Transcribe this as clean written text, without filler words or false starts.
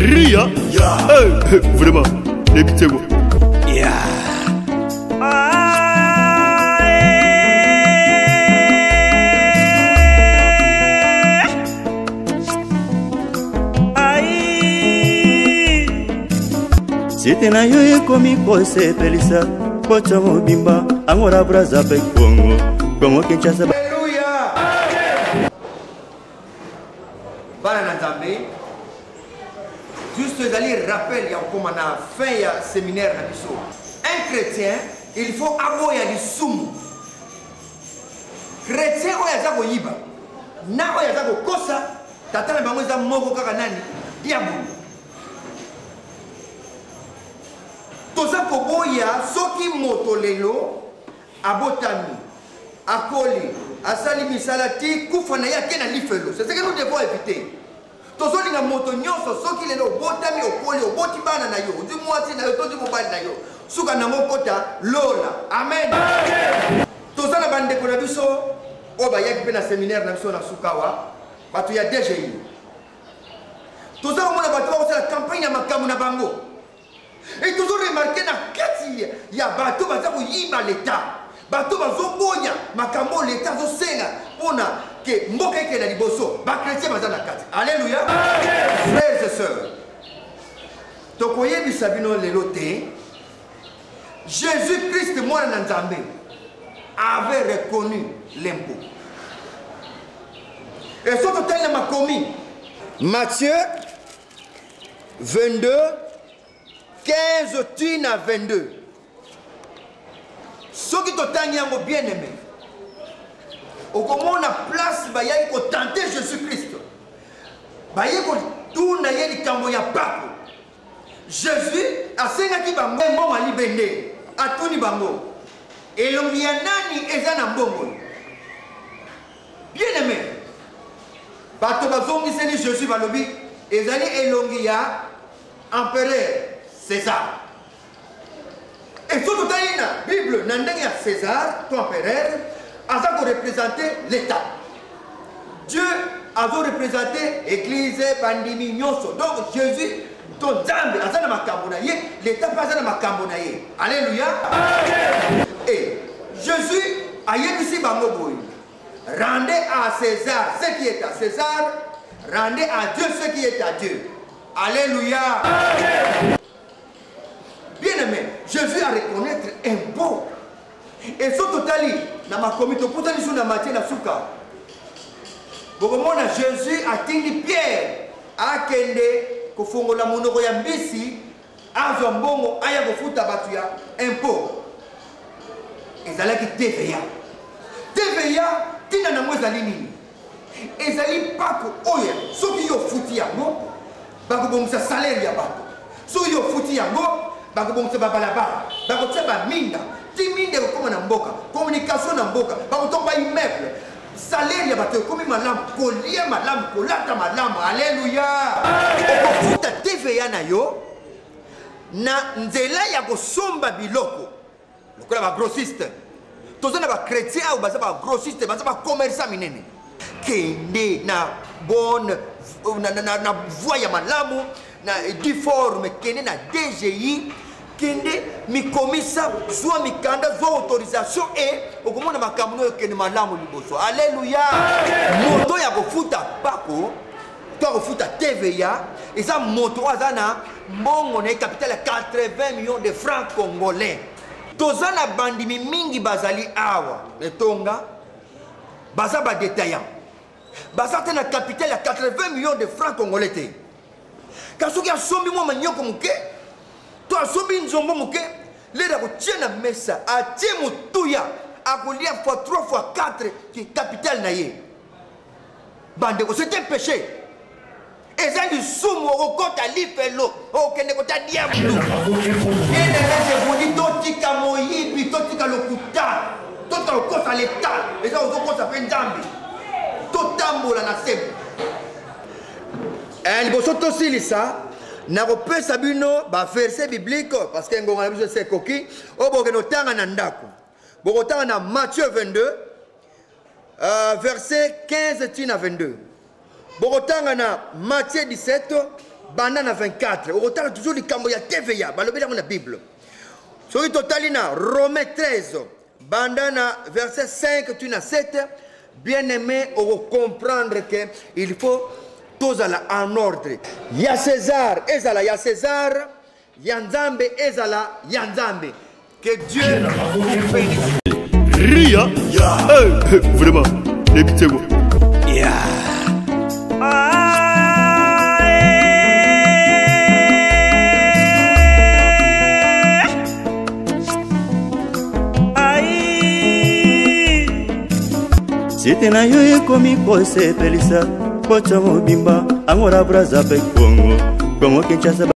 Ria. Vraiment, débitez-moi. C'était na yo komi kose pelisa kocha mobimba angora braza pe Congo Congo Kinshasa. Alléluia. Bana na Nzambe. Juste d'aller rappel ya koma na fin ya séminaire na biso. Un chrétien, il faut aboya di sumu. Chrétien oya za ko yiba. Na oya za ko kosa tatana bango za moko kaka nani? Diabo. Toza koboya soki moto lelo abotami akoli asali misalati kufa na yake na lifelo. C'est ce que nous devons éviter. Tozoli na moto nyonso soki lelo botami okoli oboti bana na yo ndi mwati na yo tozi mobali na yo suka na mokota lola. Amen. Toza na bandeko na biso oba yaki pe na séminaire na biso na sukawa batu ya DGI. Toza komona batu bakosala campagne ya makamu na bango. Et toujours remarqué na kati ya bato baza koyiba l'État. Bato bazo bonya makambo l'État zo senga pona ke mboka eke na liboso ba chrétien baza na kati. Alléluia. Frères et sœurs. Tokoyebisa bino lelo te. Jésus-Christ mwana na Nzambe avait reconnu l'impôt. Et ce total na makomi Matthieu 22 15 tine à 22. Ce qui est bien aimé. Au comment on a place, il y a tenter Jésus-Christ. Il y a tout na yeli kamboya bako. Jésus a sengaki bango mo mali bende atuni bango. Elongi ya nani eza na mbongo. Bien aimé. Bato bazongi seni Jésus balobi ezali elongi ya empereur César. Et tout dans la Bible, il y a César, ton empereur, a représenté l'État. Dieu a représenté l'Église, pandémie, nyonso. Donc Jésus, ton Zambe, a ma kambonaye, l'État pas dans ma kambonaye. Alléluia. Et Jésus a ici bango. Rendez à César ce qui est à César, rendez à Dieu ce qui est à Dieu. Alléluia. Bien aimé, Jésus a reconnaître un beau. Et ce totali, dans ma comité, pour ça, nous avons matière à souka. Beaucoup de Jésus a tenu Pierre à Kende, que fongo la monoko ya mbisi, à Zombongo, à Yagofuta Batuya, impôt. Ils allaient qui TVA. TVA, tina na mwezali nini. Ils allaient pas que oya, ceux qui ont foutu yango, bako bonsa salaire ya bako. Ceux qui ont foutu yango, bako bonsa babalaba, bako tseba minda. Timinde comme na mboka, communication na mboka, bako tomba immeuble. Salaire ya bato comme malam, kolia malam, kolata malam. Alléluia. Okofuta TVA na yo na nzela ya kosomba biloko. Lokola ba grossiste. Tozana ba chrétien ou baza ba grossiste, baza ba commerçant minene. Kende na bonne na voie ya malamu na difforme kende na DGI kende mi komisa soit mi kanda soit autorisation et okomona makambo yo kende malamu liboso. Alléluia. Moto ya kofuta bako to kofuta TVA eza moto azana mbongo na capital 80 millions de francs congolais. Tozana bandimi mingi bazali awa etonga baza ba détaillant baza te na capital ya 80 millions de francs congolais te kasuki asombi mwa manyoko muke to asombi nzombo muke lera kotia na mesa atie mutuya akolia fois 3 fois 4 ki capital na ye bande ko c'était péché eza lisumu okota lifelo okende kota diable ene mese boni totika moyibi totika lokuta totika lokosa l'état eza ozokosa pe nzambe totambola na sembe liboso tosilisa na kopesa bino baverset biblique parce que ngonga na biso se koki oyo bokende otanga na ndako bokotanga na Matthieu 22 verset 15 tina 22 bokotanga na Matthieu 17 Bandana 24. Au total, toujours les cambo ya TVA. Balobé dans la Bible. Sur le total, il y a Romains 13. Bandana verset 5, tu n'as 7. Bien aimé, on va comprendre qu'il faut tous aller en ordre. Il y a César, il y a César. Yanzambe ezala Yanzambe. Que Dieu vous bénisse. Ria. Vraiment. Débitez-moi. Site na yo ekomi kosepelisa kocha mobimba angora braza pe Congo Kinshasa